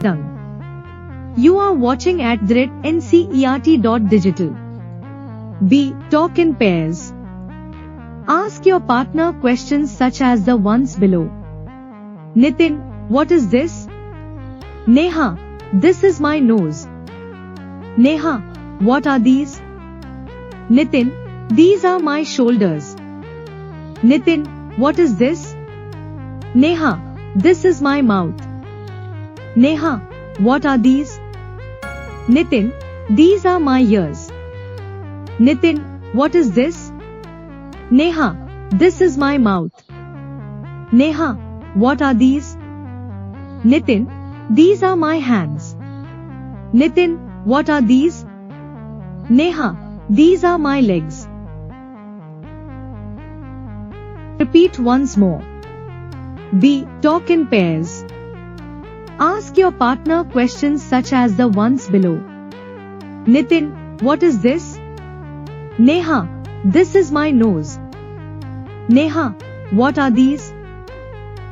Mridang. You are watching at ncert.digital. B. Talk in pairs. Ask your partner questions such as the ones below. Nitin, what is this? Neha, this is my nose. Neha, what are these? Nitin, these are my shoulders. Nitin, what is this? Neha, this is my mouth. Neha, what are these? Nitin, these are my ears. Nitin, what is this? Neha, this is my mouth. Neha, what are these? Nitin, these are my hands. Nitin, what are these? Neha, these are my legs. Repeat once more. B. Talk in pairs. Ask your partner questions such as the ones below. Nitin, what is this? Neha, this is my nose. Neha, what are these?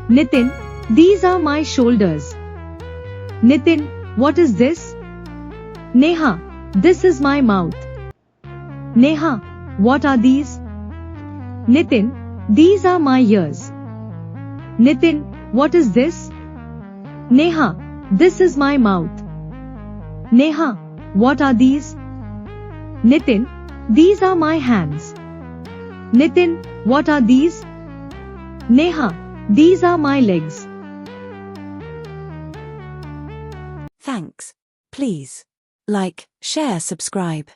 Nitin, these are my shoulders. Nitin, what is this? Neha, this is my mouth. Neha, what are these? Nitin, these are my ears. Nitin, what is this? Neha, this is my mouth. Neha, what are these? Nitin, these are my hands. Nitin, what are these? Neha, these are my legs. Thanks. Please like, share, subscribe.